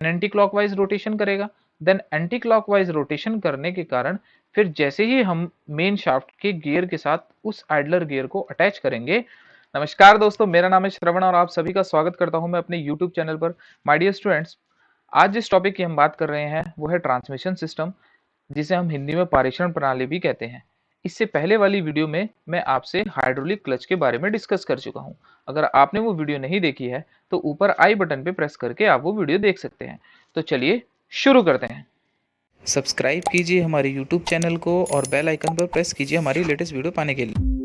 Anti clockwise rotation करेगा। Then anti clockwise rotation करने के कारण फिर जैसे ही हम मेन शाफ्ट के गियर के साथ उस आइडलर गियर को अटैच करेंगे। नमस्कार दोस्तों, मेरा नाम है श्रवण और आप सभी का स्वागत करता हूं मैं अपने यूट्यूब चैनल पर। माय डियर स्टूडेंट्स, आज जिस टॉपिक की हम बात कर रहे हैं वो है ट्रांसमिशन सिस्टम, जिसे हम हिंदी में पारेषण प्रणाली भी कहते हैं। इससे पहले वाली वीडियो में मैं आपसे हाइड्रोलिक क्लच के बारे में डिस्कस कर चुका हूं। अगर आपने वो वीडियो नहीं देखी है तो ऊपर आई बटन पे प्रेस करके आप वो वीडियो देख सकते हैं। तो चलिए शुरू करते हैं। सब्सक्राइब कीजिए हमारे यूट्यूब चैनल को और बेल आइकन पर प्रेस कीजिए हमारी लेटेस्ट वीडियो पाने के लिए।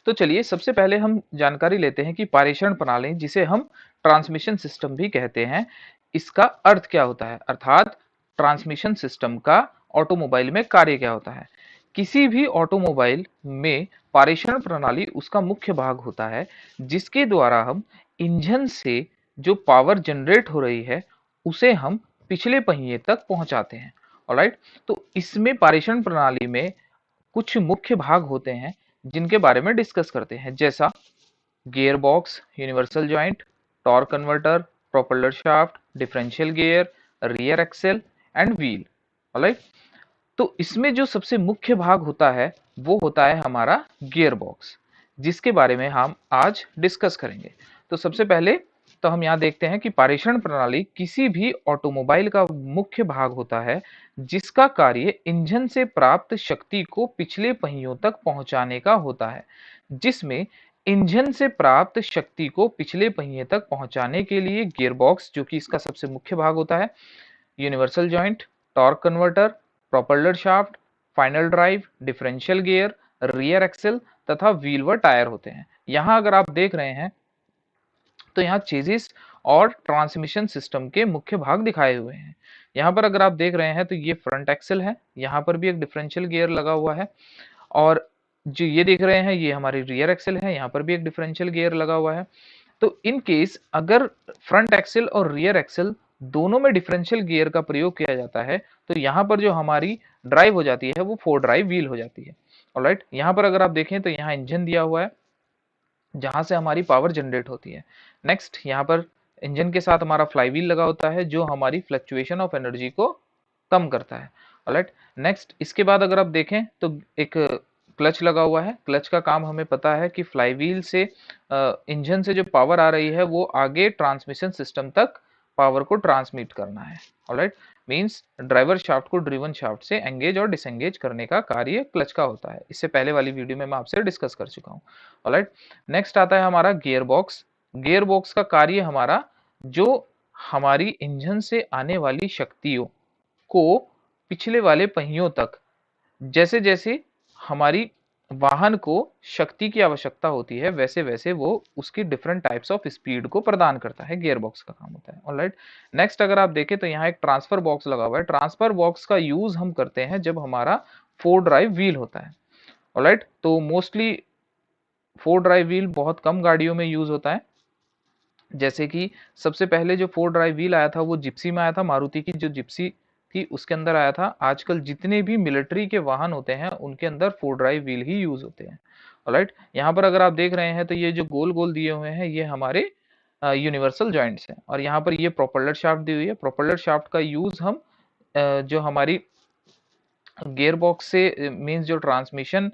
तो चलिए सबसे पहले हम जानकारी लेते हैं कि पारेषण प्रणाली, जिसे हम ट्रांसमिशन सिस्टम भी कहते हैं, इसका अर्थ क्या होता है, अर्थात ट्रांसमिशन सिस्टम का ऑटोमोबाइल में कार्य क्या होता है। किसी भी ऑटोमोबाइल में पारेषण प्रणाली उसका मुख्य भाग होता है, जिसके द्वारा हम इंजन से जो पावर जनरेट हो रही है उसे हम पिछले पहिए तक पहुंचाते हैं। ऑलराइट, तो इसमें पारेषण प्रणाली में कुछ मुख्य भाग होते हैं जिनके बारे में डिस्कस करते हैं, जैसा gear box, universal joint, torque converter, propeller shaft, differential gear, rear Excel and wheel. Alright, तो इसमें जो सबसे मुख्य भाग होता है वो होता है हमारा गियर बॉक्स, जिसके बारे में हम आज डिस्कस करेंगे। तो सबसे पहले तो हम यहाँ देखते हैं कि पारेषण प्रणाली किसी भी ऑटोमोबाइल का मुख्य भाग होता है, जिसका कार्य इंजन से प्राप्त शक्ति को पिछले पहियों तक पहुंचाने का होता है। जिसमें इंजन से प्राप्त शक्ति को पिछले पहिए तक पहुंचाने के लिए गियरबॉक्स, जो कि इसका सबसे मुख्य भाग होता है, universal joint, torque converter, propeller shaft, final drive, differential gear, rear Excel तथा व्हील व टायर होते हैं। यहां अगर आप देख रहे हैं तो यहाँ चेजिस और ट्रांसमिशन सिस्टम के मुख्य भाग दिखाए हुए हैं। यहाँ पर अगर आप देख रहे हैं तो ये फ्रंट एक्सेल है, यहाँ पर भी एक डिफरेंशियल गियर लगा हुआ है, और जो ये देख रहे हैं ये हमारी रियर एक्सेल है, यहाँ पर भी एक डिफरेंशियल गियर लगा हुआ है। तो इन केस अगर फ्रंट एक्सेल और रियर एक्सेल दोनों में डिफरेंशियल गियर का प्रयोग किया जाता है तो यहाँ पर जो हमारी ड्राइव हो जाती है वो 4 ड्राइव व्हील हो जाती है। ऑलराइट, यहाँ पर अगर आप देखें तो यहाँ इंजन दिया हुआ है जहां से हमारी पावर जनरेट होती है। नेक्स्ट, यहाँ पर इंजन के साथ हमारा फ्लाईव्हील लगा होता है जो हमारी फ्लक्चुएशन ऑफ एनर्जी को कम करता है। ऑलराइट, नेक्स्ट इसके बाद अगर आप देखें तो एक क्लच लगा हुआ है। क्लच का काम हमें पता है कि फ्लाईव्हील से इंजन से जो पावर आ रही है वो आगे ट्रांसमिशन सिस्टम तक पावर को ट्रांसमिट करना है। ऑलराइट, मींस ड्राइवर शाफ्ट को ड्रिवन शाफ्ट से एंगेज और डिसएंगेज करने का कार्य क्लच का होता है। इससे पहले वाली वीडियो में मैं आपसे डिस्कस कर चुका हूँ। ऑलराइट, नेक्स्ट आता है हमारा गियर बॉक्स। गियर बॉक्स का कार्य हमारा जो हमारी इंजन से आने वाली शक्तियों को पिछले वाले पहियों तक, जैसे जैसे हमारी वाहन को शक्ति की आवश्यकता होती है वैसे वैसे वो उसकी डिफरेंट टाइप्स ऑफ स्पीड को प्रदान करता है। गियर बॉक्स का काम होता है। ऑलराइट, नेक्स्ट अगर आप देखें तो यहाँ एक ट्रांसफर बॉक्स लगा हुआ है। ट्रांसफर बॉक्स का यूज हम करते हैं जब हमारा 4 ड्राइव व्हील होता है। ऑलराइट, तो मोस्टली 4 ड्राइव व्हील बहुत कम गाड़ियों में यूज होता है। जैसे कि सबसे पहले जो 4 ड्राइव व्हील आया था वो जिप्सी में आया था, मारुति की जो जिप्सी थी उसके अंदर आया था। आजकल जितने भी मिलिट्री के वाहन होते हैं उनके अंदर 4 ड्राइव व्हील ही यूज होते हैं। ऑलराइट, यहाँ पर अगर आप देख रहे हैं तो ये जो गोल गोल दिए हुए हैं ये हमारे यूनिवर्सल जॉइंट्स हैं, और यहाँ पर ये प्रोपेलर शाफ्ट दी हुई है। प्रोपेलर शाफ्ट का यूज हम जो हमारी गियर बॉक्स से मींस जो ट्रांसमिशन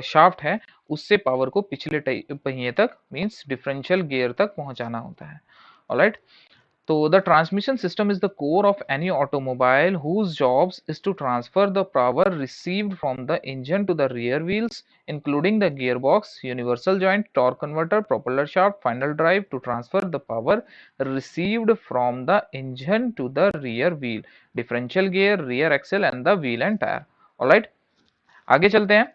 शाफ्ट है उससे पावर को पिछले पहिए तक मींस डिफरेंशियल गियर तक पहुंचाना होता है। ऑलराइट, तो the transmission system is the core of any automobile whose jobs is to transfer the power received from the engine to the rear wheels, including the gearbox, universal joint, torque converter, propeller shaft, final drive to transfer the power received from the engine to the rear wheel, differential gear, rear axle and the wheel and tire. Alright, आगे चलते हैं।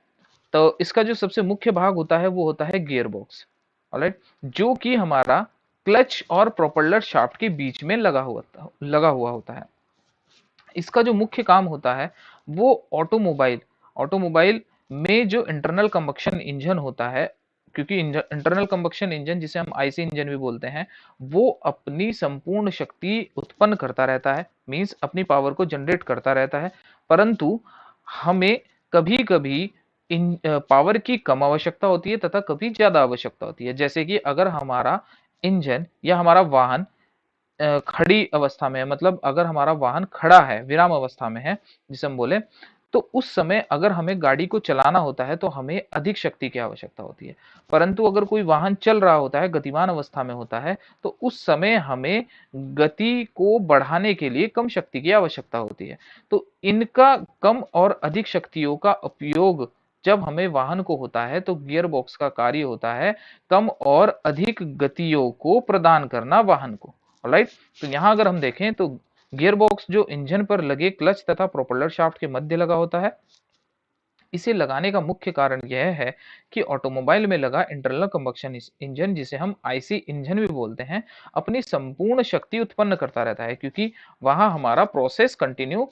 तो इसका जो सबसे मुख्य भाग होता है वो होता है गियर बॉक्स। ऑलराइट, जो कि हमारा क्लच और प्रोपेलर शाफ्ट के बीच में लगा हुआ होता है। इसका जो मुख्य काम होता है वो ऑटोमोबाइल ऑटोमोबाइल में जो इंटरनल कंबक्शन इंजन होता है, क्योंकि इंटरनल कंबक्शन इंजन जिसे हम आईसी इंजन भी बोलते हैं, वो अपनी संपूर्ण शक्ति उत्पन्न करता रहता है, मींस अपनी पावर को जनरेट करता रहता है। परंतु हमें कभी कभी इन पावर की कम आवश्यकता होती है तथा कभी ज्यादा आवश्यकता होती है। जैसे कि अगर हमारा इंजन या हमारा वाहन खड़ी अवस्था में है, मतलब अगर हमारा वाहन खड़ा है, विराम अवस्था में है जिसे हम बोले, तो उस समय अगर हमें गाड़ी को चलाना होता है तो हमें अधिक शक्ति की आवश्यकता होती है। परंतु अगर कोई वाहन चल रहा होता है, गतिमान अवस्था में होता है, तो उस समय हमें गति को बढ़ाने के लिए कम शक्ति की आवश्यकता होती है। तो इनका कम और अधिक शक्तियों का उपयोग जब हमें वाहन को होता है तो गियर बॉक्स का कार्य होता है कम और अधिक गतियों को प्रदान करना वाहन को। ऑलराइट, तो यहां अगर हम देखें तो गियर बॉक्स जो इंजन पर लगे क्लच तथा प्रोपेलर शाफ्ट के मध्य लगा होता है। इसे लगाने का मुख्य कारण यह है कि ऑटोमोबाइल में लगा इंटरनल कंबक्शन इंजन, जिसे हम आईसी इंजन भी बोलते हैं, अपनी संपूर्ण शक्ति उत्पन्न करता रहता है, क्योंकि वहां हमारा प्रोसेस कंटिन्यू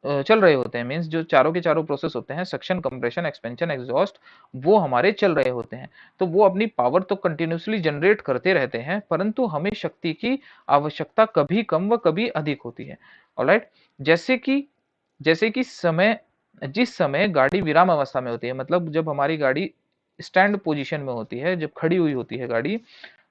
चल रहे होते हैं। मींस जो चारों के चारों प्रोसेस होते हैं, सक्शन, कंप्रेशन, एक्सपेंशन, एग्जॉस्ट, वो हमारे चल रहे होते हैं। तो वो अपनी पावर तो कंटिन्यूसली जनरेट करते रहते हैं, परंतु हमें शक्ति की आवश्यकता कभी कम व कभी अधिक होती है। ऑलराइट, जैसे कि समय जिस समय गाड़ी विराम अवस्था में होती है, मतलब जब हमारी गाड़ी स्टैंड पोजीशन में होती है, जब खड़ी हुई होती है गाड़ी,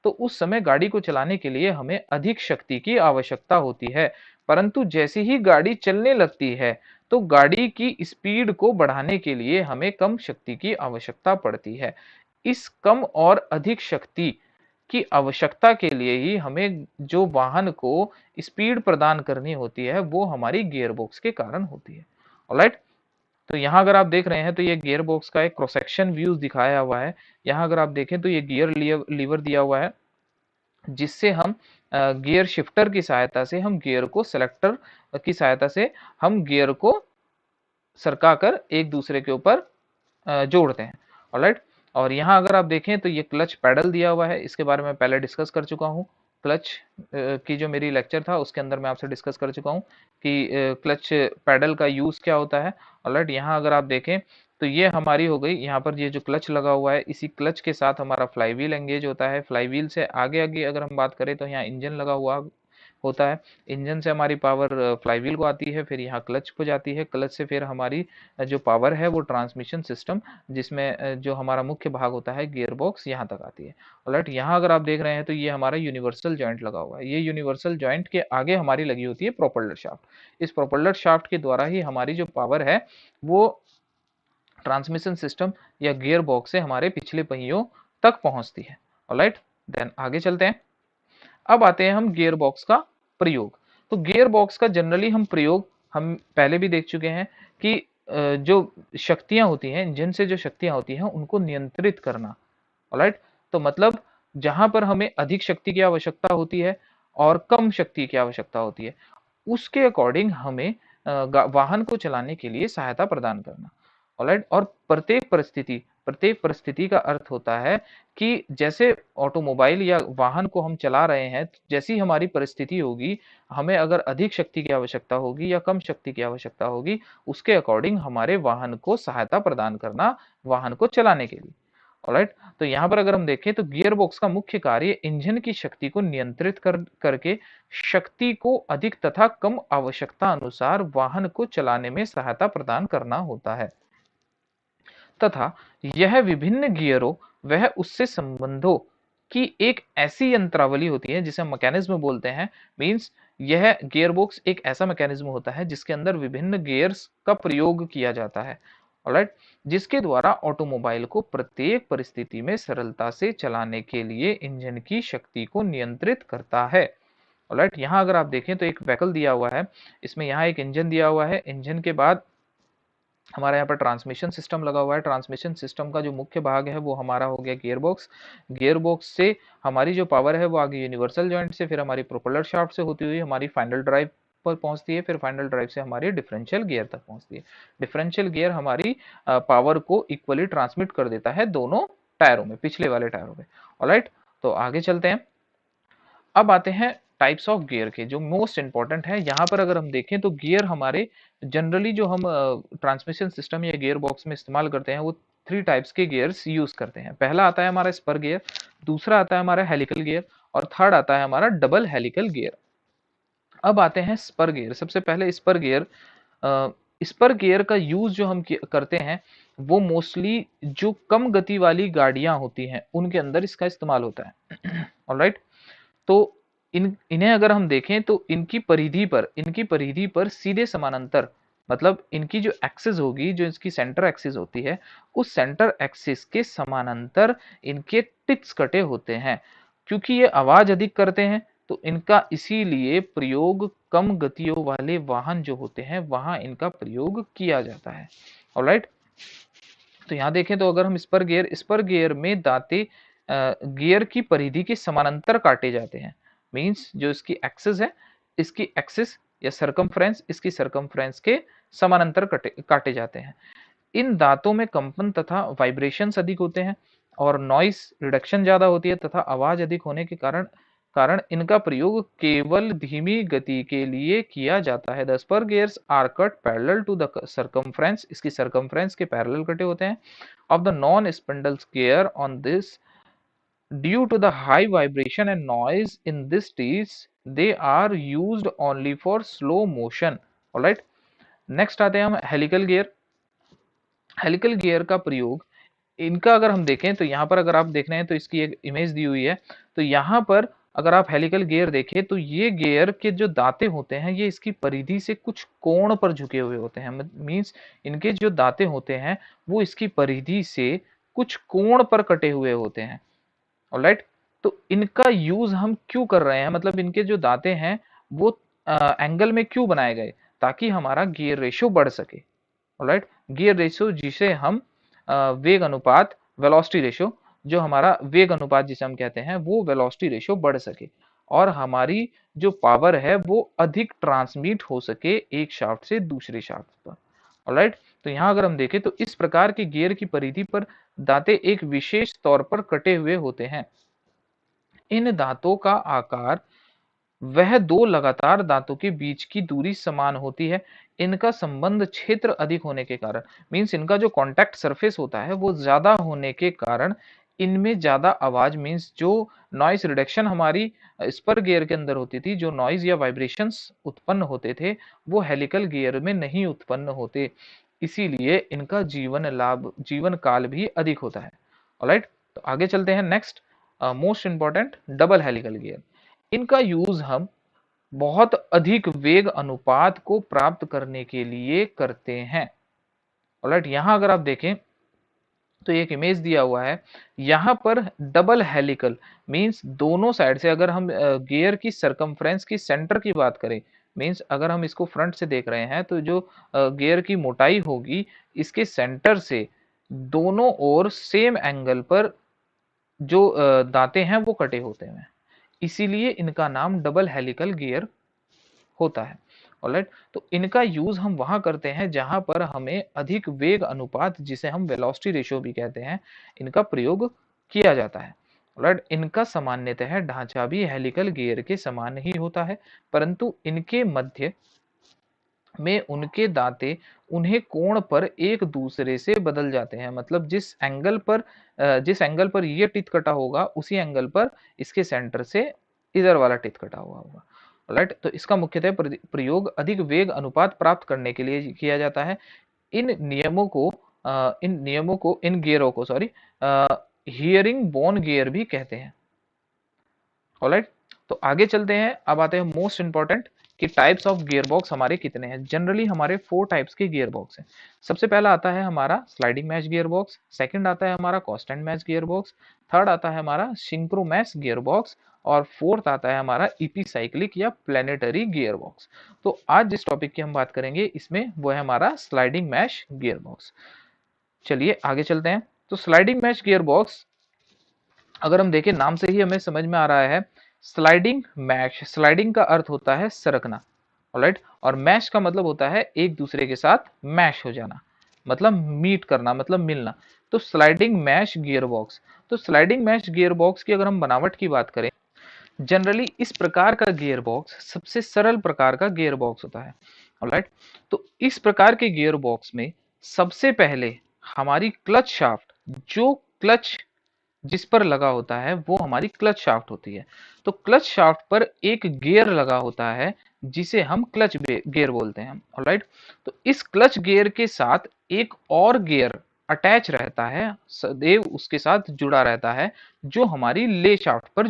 तो उस समय गाड़ी को चलाने के लिए हमें अधिक शक्ति की आवश्यकता होती है। परंतु जैसे ही गाड़ी चलने लगती है तो गाड़ी की स्पीड को बढ़ाने के लिए हमें कम शक्ति की आवश्यकता पड़ती है। इस कम और अधिक शक्ति की आवश्यकता के लिए ही हमें जो वाहन को स्पीड प्रदान करनी होती है वो हमारी गियर बॉक्स के कारण होती है। ऑलराइट, तो यहाँ अगर आप देख रहे हैं तो ये गियर बॉक्स का एक क्रॉस सेक्शन व्यूज दिखाया हुआ है। यहाँ अगर आप देखें तो ये गियर लीवर दिया हुआ है, जिससे हम गियर शिफ्टर की सहायता से हम गियर को सेलेक्टर की सहायता से हम गियर को सरकाकर एक दूसरे के ऊपर जोड़ते हैं। ऑलराइट, और यहाँ अगर आप देखें तो ये क्लच पैडल दिया हुआ है, इसके बारे में पहले डिस्कस कर चुका हूँ। क्लच की जो मेरी लेक्चर था उसके अंदर मैं आपसे डिस्कस कर चुका हूँ कि क्लच पैडल का यूज क्या होता है। ऑलराइट, यहाँ अगर आप देखें तो ये हमारी हो गई, यहाँ पर ये जो क्लच लगा हुआ है, इसी क्लच के साथ हमारा फ्लाईव्हील एंगेज होता है। फ्लाईव्हील से आगे आगे अगर हम बात करें तो यहाँ इंजन लगा हुआ होता है। इंजन से हमारी पावर फ्लाईव्हील को आती है, फिर यहाँ क्लच को जाती है, क्लच से फिर हमारी जो पावर है वो ट्रांसमिशन सिस्टम, जिसमें जो हमारा मुख्य भाग होता है गियर बॉक्स, यहाँ तक आती है। ऑलराइट, यहाँ अगर आप देख रहे हैं तो ये हमारा यूनिवर्सल जॉइंट लगा हुआ है। ये यूनिवर्सल जॉइंट के आगे हमारी लगी होती है प्रोपेलर शाफ्ट। इस प्रोपेलर शाफ्ट के द्वारा ही हमारी जो पावर है वो ट्रांसमिशन सिस्टम या गियर बॉक्स से हमारे पिछले पहियों तक पहुंचती है। ऑलराइट, देन आगे चलते हैं। अब आते हैं हम गियर बॉक्स का प्रयोग। तो गियर बॉक्स का जनरली हम प्रयोग हम पहले भी देख चुके हैं कि जो शक्तियां होती हैं, इंजन से जो शक्तियां होती हैं उनको नियंत्रित करना। ऑलराइट, तो मतलब जहां पर हमें अधिक शक्ति की आवश्यकता होती है और कम शक्ति की आवश्यकता होती है, उसके अकॉर्डिंग हमें वाहन को चलाने के लिए सहायता प्रदान करना। ऑलराइट, और प्रत्येक परिस्थिति का अर्थ होता है कि जैसे ऑटोमोबाइल या वाहन को हम चला रहे हैं, जैसी हमारी परिस्थिति होगी, हमें अगर अधिक शक्ति की आवश्यकता होगी या कम शक्ति की आवश्यकता होगी, उसके अकॉर्डिंग हमारे वाहन को सहायता प्रदान करना वाहन को चलाने के लिए। ऑलराइट, तो यहाँ पर अगर हम देखें तो गियर बॉक्स का मुख्य कार्य इंजन की शक्ति को नियंत्रित करके शक्ति को अधिक तथा कम आवश्यकता अनुसार वाहन को चलाने में सहायता प्रदान करना होता है, तथा यह विभिन्न गियरों वह उससे संबंधों की एक ऐसी यंत्रावली होती है जिसे मैकेनिज्म बोलते हैं। मींस यह गियरबॉक्स एक ऐसा मैकेनिज्म होता है जिसके अंदर विभिन्न गियर्स का प्रयोग किया जाता है। ऑलराइट, जिसके द्वारा ऑटोमोबाइल को प्रत्येक परिस्थिति में सरलता से चलाने के लिए इंजन की शक्ति को नियंत्रित करता है। ऑलराइट, यहाँ अगर आप देखें तो एक व्हीकल दिया हुआ है, इसमें यहाँ एक इंजन दिया हुआ है, इंजन के बाद हमारा यहाँ पर ट्रांसमिशन सिस्टम लगा हुआ है। ट्रांसमिशन सिस्टम का जो मुख्य भाग है वो हमारा हो गया गियर बॉक्स। गियर बॉक्स से हमारी जो पावर है वो आगे यूनिवर्सल जॉइंट से, फिर हमारी प्रोपेलर शाफ्ट से होती हुई हमारी फाइनल ड्राइव पर पहुंचती है, फिर फाइनल ड्राइव से हमारी डिफरेंशियल गियर तक पहुंचती है। डिफरेंशियल गियर हमारी पावर को इक्वली ट्रांसमिट कर देता है दोनों टायरों में, पिछले वाले टायरों में। ऑलराइट, तो आगे चलते हैं। अब आते हैं टाइप्स ऑफ गियर के जो मोस्ट इंपॉर्टेंट है। यहाँ पर अगर हम देखें तो गियर हमारे जनरली जो हम ट्रांसमिशन सिस्टम या गियर बॉक्स में इस्तेमाल करते हैं वो 3 टाइप्स के गियर्स यूज करते हैं। पहला आता है हमारा स्पर गियर, दूसरा आता है हमारा हेलिकल गियर और थर्ड आता है हमारा डबल हेलिकल गियर। अब आते हैं स्पर गियर। सबसे पहले स्पर गियर, स्पर गियर का यूज जो हम करते हैं वो मोस्टली जो कम गति वाली गाड़ियां होती हैं उनके अंदर इसका इस्तेमाल होता है। ऑलराइट, तो इन्हें अगर हम देखें तो इनकी परिधि पर सीधे समानांतर, मतलब इनकी जो एक्सिस होगी, जो इसकी सेंटर एक्सिस होती है, उस सेंटर एक्सिस के समानांतर इनके टिप्स कटे होते हैं। क्योंकि ये आवाज अधिक करते हैं तो इनका इसीलिए प्रयोग कम गतियों वाले वाहन जो होते हैं वहां इनका प्रयोग किया जाता है। ऑलराइट, तो यहाँ देखें तो अगर हम स्पर गियर में दांते गियर की परिधि के समानांतर काटे जाते हैं। मींस जो इसकी एक्सिस है, इसकी एक्सिस या सरकमफ्रेंस, इसकी सरकमफ्रेंस के समानांतर काटे जाते हैं। इन दांतों में कंपन तथा वाइब्रेशंस अधिक होते हैं और नॉइस रिडक्शन ज्यादा होती है तथा आवाज अधिक होने के कारण कारण इनका प्रयोग केवल धीमी गति के लिए किया जाता है। The spur gears are cut parallel to the circumference, इसकी सरकमफ्रेंस के पैरेलल कटे होते हैं of the non spindle gear on this due to the high vibration and noise in this teeth they are used only for slow motion. Alright, next आते हैं हम helical gear. Helical gear का प्रयोग, इनका अगर हम देखें तो यहाँ पर अगर आप देख रहे हैं तो इसकी एक इमेज दी हुई है। तो यहाँ पर अगर आप हेलिकल गियर देखें तो ये गियर के जो दांते होते हैं ये इसकी परिधि से कुछ कोण पर झुके हुए होते हैं। मींस इनके जो दांते होते हैं वो इसकी परिधि से कुछ कोण पर कटे हुए होते हैं। ऑलराइट, तो इनका यूज हम क्यों कर रहे हैं, मतलब इनके जो दांते हैं वो एंगल में क्यों बनाए गए, ताकि हमारा गियर रेशियो बढ़ सके। ऑलराइट, गियर रेशियो जिसे हम वेग अनुपात, वेलोसिटी रेशियो, जो हमारा वेग अनुपात जिसे हम कहते हैं वो वेलोसिटी रेशियो बढ़ सके और हमारी जो पावर है वो अधिक ट्रांसमिट हो सके एक शाफ्ट से दूसरे शाफ्ट पर। ऑलराइट, तो यहाँ अगर हम देखें तो इस प्रकार के गियर की परिधि पर दांते एक विशेष तौर पर कटे हुए होते हैं। इन दांतों का आकार वह दो लगातार दांतों के बीच की दूरी समान होती है। इनका संबंध क्षेत्र अधिक होने के कारण, मींस इनका जो कांटेक्ट सरफेस होता है वो ज्यादा होने के कारण इनमें ज्यादा आवाज, मींस जो नॉइस रिडक्शन हमारी स्पर गियर के अंदर होती थी, जो नॉइज या वाइब्रेशंस उत्पन्न होते थे वो हेलिकल गियर में नहीं उत्पन्न होते। इसीलिए इनका जीवन काल भी अधिक होता है। ऑलराइट, तो आगे चलते हैं। Next most important, double helical gear. इनका यूज हम बहुत अधिक वेग अनुपात को प्राप्त करने के लिए करते हैं। ऑलराइट, यहां अगर आप देखें तो एक इमेज दिया हुआ है। यहां पर डबल हेलिकल मींस दोनों साइड से, अगर हम गियर की सरकमफ्रेंस की सेंटर की बात करें, मींस अगर हम इसको फ्रंट से देख रहे हैं तो जो गियर की मोटाई होगी इसके सेंटर से दोनों ओर सेम एंगल पर जो दांते हैं वो कटे होते हैं। इसीलिए इनका नाम डबल हेलिकल गियर होता है। ऑलराइट, तो इनका यूज हम वहां करते हैं जहां पर हमें अधिक वेग अनुपात, जिसे हम वेलोसिटी रेशियो भी कहते हैं, इनका प्रयोग किया जाता है। ऑलराइट, इनका सामान्यतः ढांचा भी हेलिकल गियर के समान ही होता है, परंतु इनके मध्य में उनके दांते उन्हें कोण पर एक दूसरे से बदल जाते हैं। मतलब जिस एंगल पर ये टिथ कटा होगा उसी एंगल पर इसके सेंटर से इधर वाला टिथ कटा हुआ होगा। राइट, तो इसका मुख्यतः प्रयोग अधिक वेग अनुपात प्राप्त करने के लिए किया जाता है। इन गियरों को हियरिंग बोन गियर भी कहते हैं। ऑलराइट, तो आगे चलते हैं। अब आते हैं मोस्ट इंपॉर्टेंट कि टाइप्स ऑफ गियर बॉक्स हमारे कितने हैं। जनरली हमारे 4 टाइप्स के गियर बॉक्स हैं। सबसे पहला आता है हमारा sliding match gear box, second आता है हमारा constant match gear box, third आता है हमारा सिंक्रोमैच गियर बॉक्स और फोर्थ आता है हमारा इपीसाइक्लिक या प्लेनेटरी गियर बॉक्स। तो आज जिस टॉपिक की हम बात करेंगे इसमें वो है हमारा स्लाइडिंग मैच गियर बॉक्स। चलिए आगे चलते हैं। तो स्लाइडिंग मैच गियर बॉक्स अगर हम देखें, नाम से ही हमें समझ में आ रहा है स्लाइडिंग मैश। स्लाइडिंग का अर्थ होता है सरकना, ऑलराइट, और मैश का मतलब होता है एक दूसरे के साथ मैश हो जाना, मतलब मीट करना, मतलब मिलना। तो स्लाइडिंग मैश गियर बॉक्स, तो स्लाइडिंग मैश गियर बॉक्स की अगर हम बनावट की बात करें जनरली इस प्रकार का गियर बॉक्स सबसे सरल प्रकार का गियर बॉक्स होता है। ऑलराइट, तो इस प्रकार के गियर बॉक्स में सबसे पहले हमारी क्लच शाफ्ट, जो क्लच जिस पर लगा होता है वो हमारी क्लच शाफ्ट होती है। तो क्लच शाफ्ट पर एक गियर लगा होता है जिसे हम क्लच गियर बोलते हैं। ऑलराइट, तो इस क्लच गियर के साथ एक और गियर अटैच रहता है, सदैव उसके साथ जुड़ा रहता है, जो हमारी ले शाफ्ट पर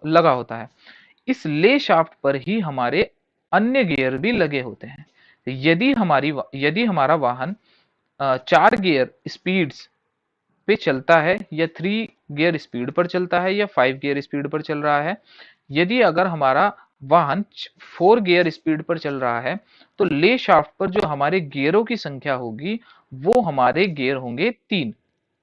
लगा होता है। इस ले शाफ्ट पर ही हमारे अन्य गियर भी लगे होते हैं। यदि हमारा वाहन 4 गियर स्पीड्स पे चलता है, या 3 गियर स्पीड पर चलता है, या 5 गियर स्पीड पर चल रहा है, यदि अगर हमारा वाहन 4 गियर स्पीड पर चल रहा है, तो ले शाफ्ट पर जो हमारे गियरों की संख्या होगी वो हमारे गियर होंगे 3।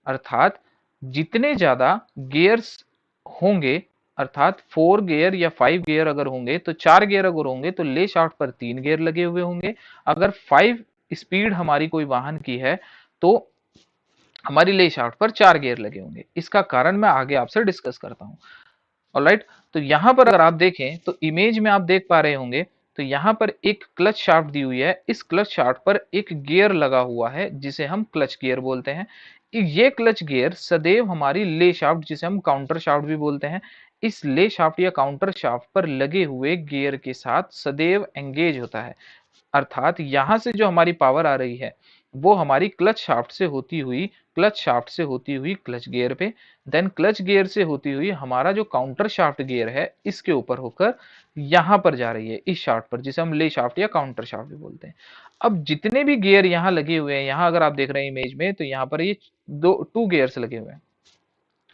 अर्थात जितने ज्यादा गियर्स होंगे, अर्थात 4 गियर या 5 गियर अगर होंगे, तो 4 गियर अगर होंगे तो ले शाफ्ट पर 3 गियर लगे हुए होंगे। अगर 5 स्पीड हमारी कोई वाहन की है तो हमारी ले शाफ्ट पर 4 गियर लगे होंगे। इसका कारण मैं आगे आपसे डिस्कस करता हूं। ऑलराइट, तो यहां पर अगर आप देखें तो इमेज में आप देख पा रहे होंगे, तो यहां पर एक क्लच शाफ्ट दी हुई है। इस क्लच शाफ्ट पर एक गियर लगा हुआ है जिसे हम क्लच गियर बोलते हैं। ये क्लच गियर सदैव हमारी ले शाफ्ट, जिसे हम काउंटर शाफ्ट भी बोलते हैं, इस ले शाफ्ट या काउंटर शाफ्ट पर लगे हुए गियर के साथ सदैव एंगेज होता है। अर्थात यहां से जो हमारी पावर आ रही है वो हमारी क्लच शाफ्ट से होती हुई क्लच गियर पे, देन क्लच गियर से होती हुई हमारा जो काउंटर शाफ्ट गियर है इसके ऊपर होकर यहां पर जा रही है, इस शाफ्ट पर, जिसे हम ले शाफ्ट या काउंटर शाफ्ट भी बोलते हैं। अब जितने भी गियर यहाँ लगे हुए हैं, यहाँ अगर आप देख रहे हैं इमेज में, तो यहाँ पर ये 2 गियर्स लगे हुए हैं।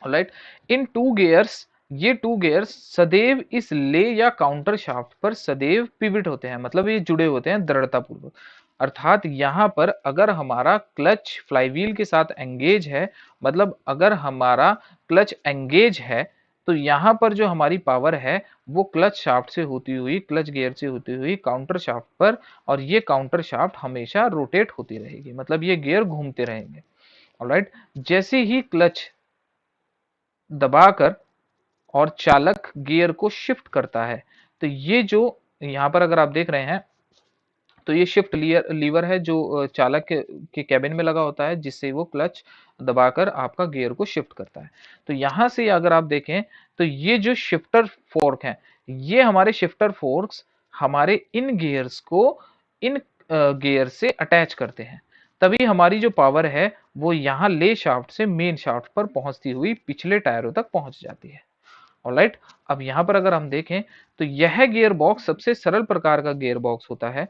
राइट, इन 2 गियर्स, ये 2 गियर्स सदैव इस ले या काउंटर शाफ्ट पर सदैव पिविट होते हैं, मतलब ये जुड़े होते हैं दृढ़ता पूर्वक। अर्थात यहां पर अगर हमारा क्लच फ्लाईव्हील के साथ एंगेज है, मतलब अगर हमारा क्लच एंगेज है, तो यहां पर जो हमारी पावर है वो क्लच शाफ्ट से होती हुई, क्लच गियर से होती हुई काउंटर शाफ्ट पर, और ये काउंटर शाफ्ट हमेशा रोटेट होती रहेगी, मतलब ये गियर घूमते रहेंगे। ऑलराइट, जैसे ही क्लच दबाकर और चालक गियर को शिफ्ट करता है, तो ये जो यहां पर अगर आप देख रहे हैं, तो ये शिफ्ट लीवर है जो चालक के कैबिन में लगा होता है, जिससे वो क्लच दबाकर आपका गियर को शिफ्ट करता है। तो यहां से अगर आप देखें तो ये जो शिफ्टर फोर्क है, ये हमारे शिफ्टर फोर्क्स हमारे इन गियर्स को इन गियर से अटैच करते हैं। तभी हमारी जो पावर है वो यहाँ ले शाफ्ट से मेन शाफ्ट पर पहुंचती हुई पिछले टायरों तक पहुंच जाती है। ऑलराइट, अब यहां पर अगर हम देखें तो यह गियर बॉक्स सबसे सरल प्रकार का गियर बॉक्स होता है।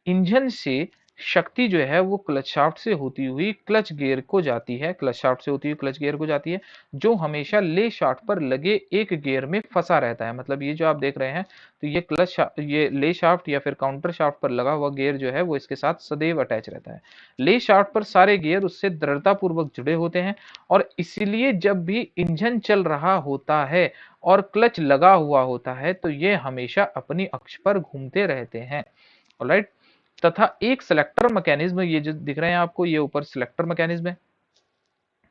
इंजन से शक्ति जो है वो क्लच शाफ्ट से होती हुई क्लच गियर को जाती है, क्लच शाफ्ट से होती हुई क्लच गियर को जाती है, जो हमेशा ले शाफ्ट पर लगे एक गियर में फंसा रहता है। मतलब ये जो आप देख रहे हैं, तो ये ले शाफ्ट या फिर काउंटर शाफ्ट पर लगा हुआ गियर जो है वो इसके साथ सदैव अटैच रहता है। ले शाफ्ट पर सारे गियर उससे दृढ़ता पूर्वक जुड़े होते हैं, और इसीलिए जब भी इंजन चल रहा होता है और क्लच लगा हुआ होता है, तो ये हमेशा अपनी अक्ष पर घूमते रहते हैं। ऑलराइट, तथा एक सिलेक्टर मैकेनिज्म, ये जो दिख रहे हैं आपको, ये ऊपर सिलेक्टर मैकेनिज्म है,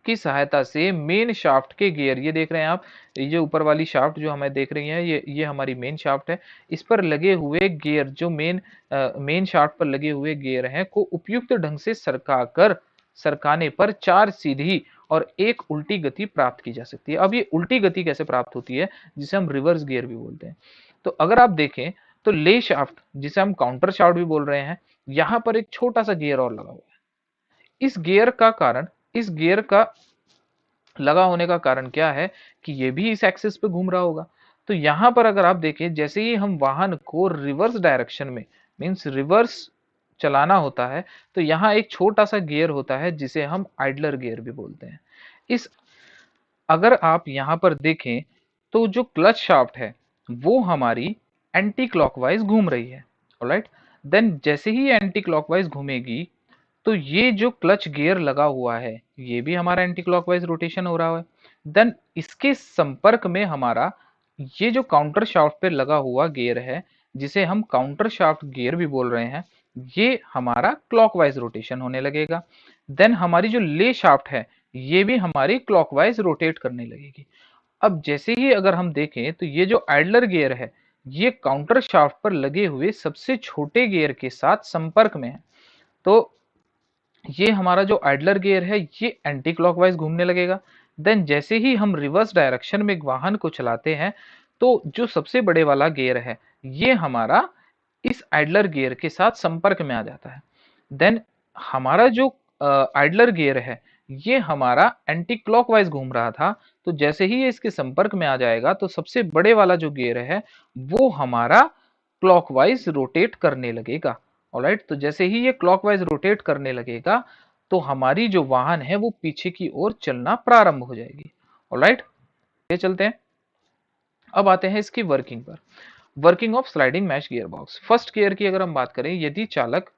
की सहायता से मेन शाफ्ट के गियर, ये देख रहे हैं आप, ये जो ऊपर वाली शाफ्ट जो हमें देख रही है, ये हमारी मेन शाफ्ट है। इस पर लगे हुए गियर, जो मेन शाफ्ट पर लगे हुए गियर हैं, को उपयुक्त ढंग से सरकाने पर 4 सीधी और 1 उल्टी गति प्राप्त की जा सकती है। अब ये उल्टी गति कैसे प्राप्त होती है, जिसे हम रिवर्स गियर भी बोलते हैं। तो अगर आप देखें तो ले शाफ्ट, जिसे हम काउंटर शाफ्ट भी बोल रहे हैं, यहां पर एक छोटा सा गियर और लगा हुआ है। इस गियर का लगा होने का कारण क्या है कि ये भी इस एक्सिस पे घूम रहा होगा। तो यहां पर अगर आप देखें, जैसे ही हम वाहन को रिवर्स डायरेक्शन में, मींस रिवर्स चलाना होता है, तो यहाँ एक छोटा सा गियर होता है जिसे हम आइडलर गियर भी बोलते हैं। इस अगर आप यहां पर देखें तो जो क्लच शाफ्ट है वो हमारी एंटी क्लॉकवाइज घूम रही है। ऑलराइट, देन जैसे ही एंटी क्लॉकवाइज घूमेगी, तो ये जो क्लच गियर लगा हुआ है ये भी हमारा एंटी क्लॉकवाइज रोटेशन हो रहा है। देन इसके संपर्क में हमारा ये जो काउंटर शाफ्ट पे लगा हुआ गियर है, जिसे हम काउंटर शाफ्ट गियर भी बोल रहे हैं, ये हमारा क्लॉकवाइज रोटेशन होने लगेगा। देन हमारी जो ले शाफ्ट है ये भी हमारी क्लॉकवाइज रोटेट करने लगेगी। अब जैसे ही अगर हम देखें तो ये जो आइडलर गियर है, ये काउंटर शाफ्ट पर लगे हुए सबसे छोटे गियर के साथ संपर्क में है। तो ये हमारा जो आइडलर गियर है ये एंटी क्लॉकवाइज घूमने लगेगा। देन जैसे ही हम रिवर्स डायरेक्शन में वाहन को चलाते हैं तो जो सबसे बड़े वाला गियर है ये हमारा इस आइडलर गियर के साथ संपर्क में आ जाता है। देन हमारा जो आइडलर गियर है ये हमारा एंटी क्लॉकवाइज घूम रहा था, तो जैसे ही ये इसके संपर्क में आ जाएगा तो सबसे बड़े वाला जो गियर है वो हमारा क्लॉकवाइज रोटेट करने लगेगा। ऑलराइट, तो जैसे ही ये क्लॉकवाइज रोटेट करने लगेगा तो हमारी जो वाहन है वो पीछे की ओर चलना प्रारंभ हो जाएगी। ऑलराइट, ये चलते हैं। अब आते हैं इसकी वर्किंग पर। Working of sliding mesh gear box. First gear की अगर हम बात करें, यदि चालक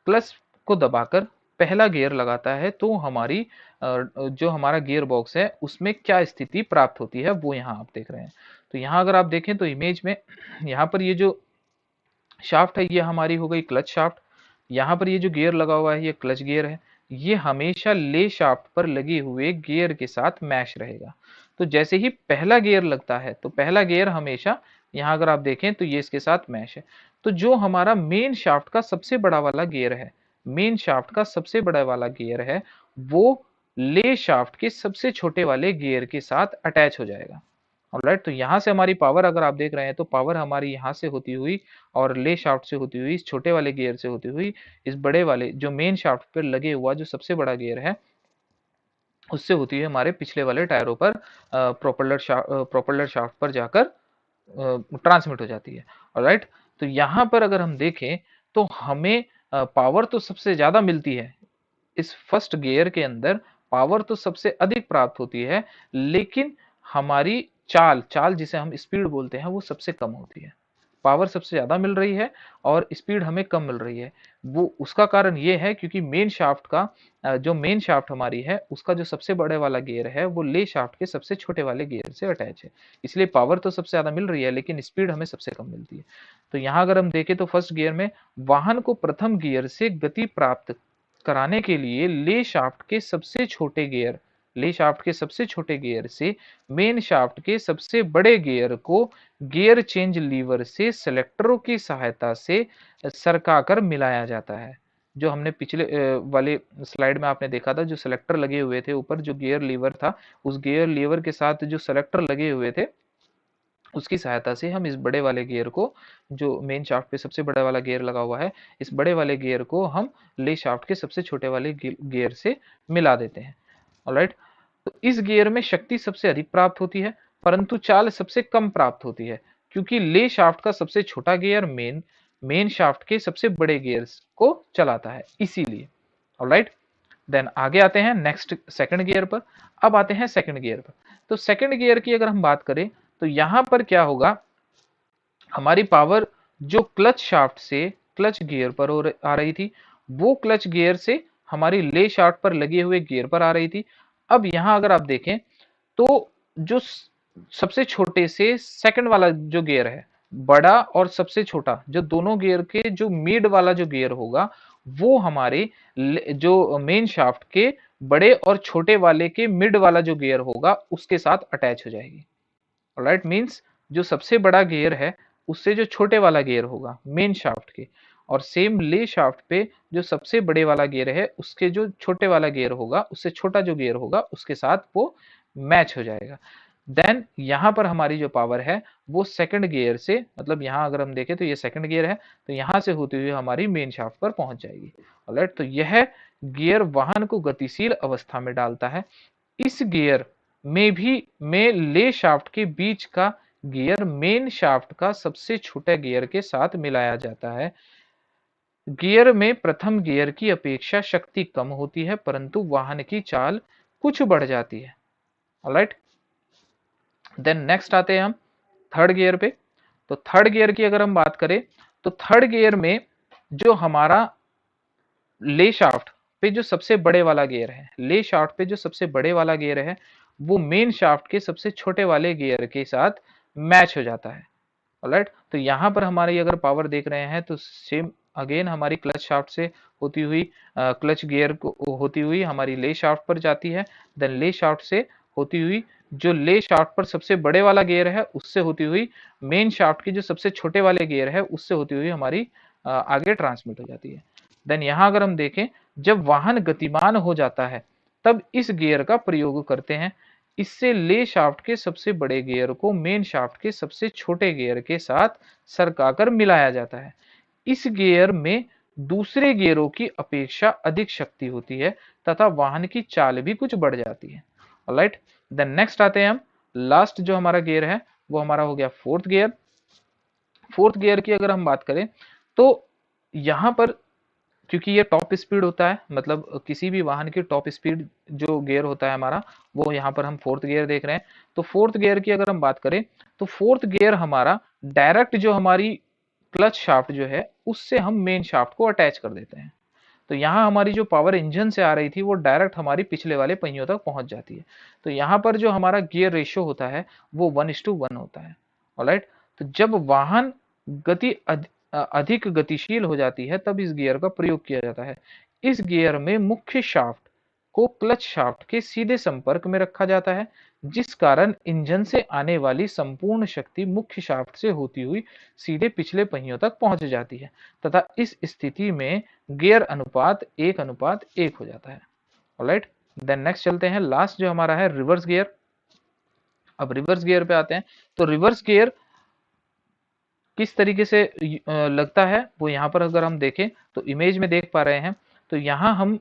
क्लच को दबाकर पहला गियर लगाता है तो हमारी जो हमारा गियर बॉक्स है उसमें क्या स्थिति प्राप्त होती है वो यहाँ आप देख रहे हैं। तो यहाँ अगर आप देखें तो इमेज में यहाँ पर ये जो शाफ्ट है ये हमारी हो गई क्लच शाफ्ट। यहाँ पर ये जो गियर लगा हुआ है ये क्लच गियर है। ये हमेशा ले शाफ्ट पर लगे हुए गियर के साथ मैश रहेगा। तो जैसे ही पहला गियर लगता है तो पहला गियर हमेशा, यहाँ अगर आप देखें तो ये इसके साथ मैश है। तो जो हमारा मेन शाफ्ट का सबसे बड़ा वाला गियर है, मेन शाफ्ट का सबसे बड़ा वाला गियर है, वो ले शाफ्ट के सबसे छोटे वाले गियर के साथ अटैच हो जाएगा। ऑलराइट, तो यहाँ से हमारी पावर अगर आप देख रहे हैं तो पावर हमारी यहाँ से होती हुई और ले शाफ्ट से होती हुई, इस छोटे वाले गियर से होती हुई इस बड़े वाले जो मेन शाफ्ट पर लगे हुआ जो सबसे बड़ा गियर है उससे होती है हमारे पिछले वाले टायरों पर प्रोपेलर शाफ्ट पर जाकर ट्रांसमिट हो जाती है। ऑलराइट, तो यहाँ पर अगर हम देखें तो हमें पावर तो सबसे ज्यादा मिलती है इस फर्स्ट गियर के अंदर, पावर तो सबसे अधिक प्राप्त होती है, लेकिन हमारी चाल चाल जिसे हम स्पीड बोलते हैं वो सबसे कम होती है। पावर सबसे ज्यादा मिल रही है और स्पीड हमें कम मिल रही है। वो उसका कारण ये है क्योंकि मेन शाफ्ट का जो मेन शाफ्ट हमारी है उसका जो सबसे बड़े वाला गियर है वो ले शाफ्ट के सबसे छोटे वाले गियर से अटैच है। इसलिए पावर तो सबसे ज्यादा मिल रही है लेकिन स्पीड हमें सबसे कम मिलती है। तो यहाँ अगर हम देखें तो फर्स्ट गियर में वाहन को प्रथम गियर से गति प्राप्त कराने के लिए ले शाफ्ट के सबसे छोटे गियर, ले शाफ्ट के सबसे छोटे गियर से मेन शाफ्ट के सबसे बड़े गियर को गियर चेंज लीवर से सेलेक्टरों की सहायता से सरकाकर मिलाया जाता है। जो हमने पिछले वाले स्लाइड में आपने देखा था, जो सेलेक्टर लगे हुए थे ऊपर, जो गियर लीवर था, उस गियर लीवर के साथ जो सेलेक्टर लगे हुए थे उसकी सहायता से हम इस बड़े वाले गियर को, जो मेन शाफ्ट पे सबसे बड़ा वाला गियर लगा हुआ है, इस बड़े वाले गियर को हम ले शाफ्ट के सबसे छोटे वाले गियर से मिला देते हैं। ऑलराइट, तो इस गियर में शक्ति सबसे अधिक प्राप्त होती है परंतु चाल सबसे कम प्राप्त होती है क्योंकि ले शाफ्ट का सबसे छोटा गियर मेन शाफ्ट के सबसे बड़े गियर को चलाता है, इसीलिए। ऑलराइट, देन आगे आते हैं नेक्स्ट सेकंड गियर पर। अब आते हैं सेकंड गियर पर। तो सेकंड गियर की अगर हम बात करें तो यहां पर क्या होगा, हमारी पावर जो क्लच शाफ्ट से क्लच गियर पर आ रही थी वो क्लच गियर से हमारी ले शाफ्ट पर लगे हुए गियर पर आ रही थी। अब यहां अगर आप देखें तो जो सबसे छोटे से सेकंड वाला जो गियर है, बड़ा और सबसे छोटा, जो दोनों गियर के जो मिड वाला जो गियर होगा वो हमारे जो मेन शाफ्ट के बड़े और छोटे वाले के मिड वाला जो गियर होगा उसके साथ अटैच हो जाएगी। ऑलराइट, मींस जो सबसे बड़ा गियर है उससे जो छोटे वाला गियर होगा मेन शाफ्ट के, और सेम ले शाफ्ट पे जो सबसे बड़े वाला गियर है उसके जो छोटे वाला गियर होगा उससे छोटा जो गियर होगा उसके साथ वो मैच हो जाएगा। देन यहाँ पर हमारी जो पावर है वो सेकंड गियर से, मतलब यहाँ अगर हम देखें तो ये सेकंड गियर है, तो यहाँ से होती हुई हमारी मेन शाफ्ट पर पहुंच जाएगी। ऑलराइट, तो यह गियर वाहन को गतिशील अवस्था में डालता है। इस गियर में ले शाफ्ट के बीच का गियर मेन शाफ्ट का सबसे छोटा गियर के साथ मिलाया जाता है। गियर में प्रथम गियर की अपेक्षा शक्ति कम होती है परंतु वाहन की चाल कुछ बढ़ जाती है। ऑलराइट, देन नेक्स्ट आते हैं हम थर्ड गियर पे। तो थर्ड गियर की अगर हम बात करें तो थर्ड गियर में जो हमारा ले शाफ्ट पे जो सबसे बड़े वाला गियर है, ले शाफ्ट पे जो सबसे बड़े वाला गियर है वो मेन शाफ्ट के सबसे छोटे वाले गियर के साथ मैच हो जाता है। ऑलराइट, तो यहां पर हमारी अगर पावर देख रहे हैं तो सेम अगेन हमारी क्लच शाफ्ट से होती हुई क्लच गियर को होती हुई हमारी ले शाफ्ट पर जाती है। देन ले शाफ्ट से होती हुई जो ले शाफ्ट पर सबसे बड़े वाला गियर है उससे होती हुई मेन शाफ्ट की जो सबसे छोटे वाले गियर है उससे होती हुई हमारी आगे ट्रांसमिट हो जाती है। देन यहाँ अगर हम देखें, जब वाहन गतिमान हो जाता है तब इस गियर का प्रयोग करते हैं। इससे ले शाफ्ट के सबसे बड़े गियर को मेन शाफ्ट के सबसे छोटे गियर के साथ सरकाकर मिलाया जाता है। इस गियर में दूसरे गियरों की अपेक्षा अधिक शक्ति होती है तथा वाहन की चाल भी कुछ बढ़ जाती है। ऑलराइट, देन नेक्स्ट आते हैं हम, लास्ट जो हमारा गियर है वो हमारा हो गया फोर्थ गियर। फोर्थ गियर की अगर हम बात करें तो यहां पर क्योंकि ये टॉप स्पीड होता है, मतलब किसी भी वाहन की टॉप स्पीड जो गियर होता है हमारा, वो यहाँ पर हम फोर्थ गियर देख रहे हैं। तो फोर्थ गियर की अगर हम बात करें तो फोर्थ गियर हमारा डायरेक्ट जो हमारी क्लच शाफ्ट जो है उससे हम मेन शाफ्ट को अटैच कर देते हैं। तो यहाँ हमारी जो पावर इंजन से आ रही थी वो डायरेक्ट हमारी पिछले वाले पहियों तक पहुंच जाती है। तो यहाँ पर जो हमारा गियर रेशियो होता है वो 1:1 होता है। ऑलराइट, तो जब वाहन गति अधिक गतिशील हो जाती है तब इस गियर का प्रयोग किया जाता है। इस गियर में मुख्य शाफ्ट को क्लच शाफ्ट के सीधे संपर्क में रखा जाता है, जिस कारण इंजन से आने वाली संपूर्ण शक्ति मुख्य शाफ्ट से होती हुई सीधे पिछले पहियों तक पहुंच जाती है तथा इस स्थिति में गियर अनुपात 1:1 हो जाता है। ऑलराइट, देन नेक्स्ट चलते हैं, लास्ट जो हमारा है रिवर्स गियर। अब रिवर्स गियर पे आते हैं। तो रिवर्स गियर किस तरीके से लगता है वो यहाँ पर अगर हम देखें तो इमेज में देख पा रहे हैं। तो यहाँ हम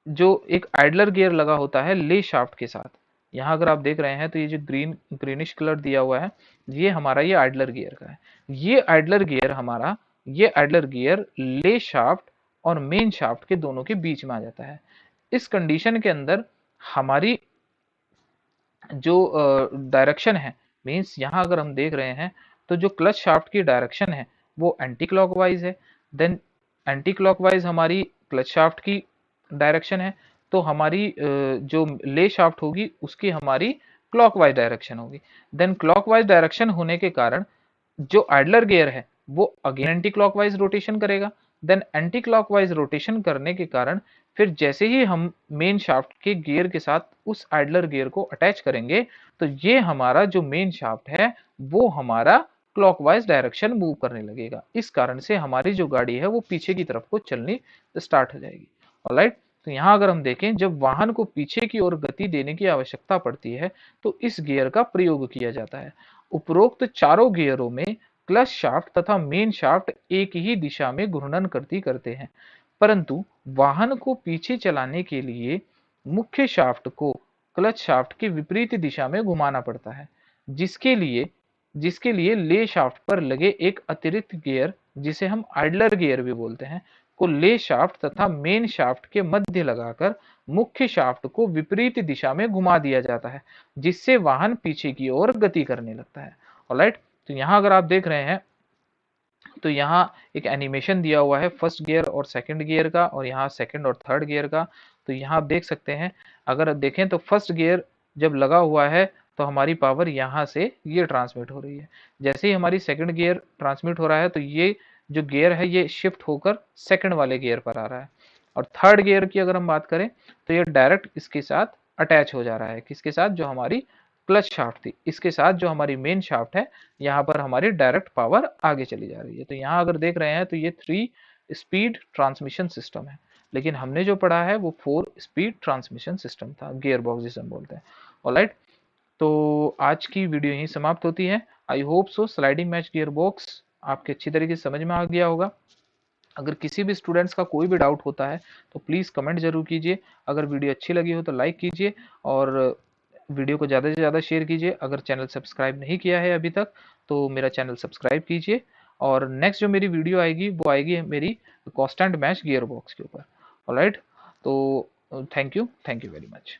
जो एक आइडलर गियर लगा होता है ले शाफ्ट के साथ, यहाँ अगर आप देख रहे हैं तो ये जो ग्रीनिश कलर दिया हुआ है ये हमारा ये आइडलर गियर का है। ये आइडलर गियर हमारा, ये आइडलर गियर ले शाफ्ट और मेन शाफ्ट के दोनों के बीच में आ जाता है। इस कंडीशन के अंदर हमारी जो डायरेक्शन है, मीन्स यहाँ अगर हम देख रहे हैं तो जो क्लच शाफ्ट की डायरेक्शन है वो एंटी क्लॉकवाइज है। देन एंटी क्लॉकवाइज हमारी क्लच शाफ्ट की डायरेक्शन है, तो हमारी जो ले शाफ्ट होगी उसकी हमारी क्लॉकवाइज डायरेक्शन होगी। देन क्लॉकवाइज डायरेक्शन होने के कारण जो आइडलर गियर है वो अगेन एंटी क्लॉकवाइज रोटेशन करेगा। देन एंटी क्लॉकवाइज रोटेशन करने के कारण फिर जैसे ही हम मेन शाफ्ट के गियर के साथ उस आइडलर गियर को अटैच करेंगे तो ये हमारा जो मेन शाफ्ट है वो हमारा क्लॉकवाइज डायरेक्शन मूव करने लगेगा। इस कारण से हमारी जो गाड़ी है वो पीछे की तरफ को चलनी स्टार्ट हो जाएगी। ऑलराइट, तो यहाँ अगर हम देखें, जब वाहन को पीछे की ओर गति देने की आवश्यकता पड़ती है तो इस गियर का प्रयोग किया जाता है। उपरोक्त चारों गियरों में क्लच शाफ्ट तथा मेन शाफ्ट एक ही दिशा में घूर्णन करते हैं, परंतु वाहन को पीछे चलाने के लिए मुख्य शाफ्ट को क्लच शाफ्ट की विपरीत दिशा में घुमाना पड़ता है, जिसके लिए जिसके लिए ले शाफ्ट पर लगे एक अतिरिक्त गियर, जिसे हम आइडलर गियर भी बोलते हैं, को ले शाफ्ट तथा मेन शाफ्ट के मध्य लगाकर मुख्य शाफ्ट को विपरीत दिशा में घुमा दिया जाता है, जिससे वाहन पीछे की ओर गति करने लगता है। ऑलराइट, तो यहाँ अगर आप देख रहे हैं तो यहाँ एक एनिमेशन दिया हुआ है फर्स्ट गियर और सेकंड गियर का, और यहाँ सेकंड और थर्ड गियर का। तो यहाँ आप देख सकते हैं, अगर देखें तो फर्स्ट गियर जब लगा हुआ है तो हमारी पावर यहाँ से ये ट्रांसमिट हो रही है। जैसे ही हमारी सेकंड गियर ट्रांसमिट हो रहा है तो ये जो गियर है ये शिफ्ट होकर सेकंड वाले गियर पर आ रहा है। और थर्ड गियर की अगर हम बात करें तो ये डायरेक्ट इसके साथ अटैच हो जा रहा है, किसके साथ, जो हमारी क्लच शाफ्ट थी इसके साथ जो हमारी मेन शाफ्ट है, यहाँ पर हमारी डायरेक्ट पावर आगे चली जा रही है। तो यहाँ अगर देख रहे हैं तो ये 3 स्पीड ट्रांसमिशन सिस्टम है, लेकिन हमने जो पढ़ा है वो 4 स्पीड ट्रांसमिशन सिस्टम था, गियर बॉक्स जिसे हम बोलते हैं। ऑलराइट, तो आज की वीडियो यहीं समाप्त होती है। I hope so sliding match gear box आपके अच्छी तरीके से समझ में आ गया होगा। अगर किसी भी स्टूडेंट्स का कोई भी डाउट होता है तो प्लीज़ कमेंट जरूर कीजिए। अगर वीडियो अच्छी लगी हो तो लाइक कीजिए और वीडियो को ज़्यादा से ज़्यादा शेयर कीजिए। अगर चैनल सब्सक्राइब नहीं किया है अभी तक तो मेरा चैनल सब्सक्राइब कीजिए। और नेक्स्ट जो मेरी वीडियो आएगी वो आएगी मेरी कांस्टेंट मैच गियर बॉक्स के ऊपर। ऑलराइट, तो थैंक यू वेरी मच।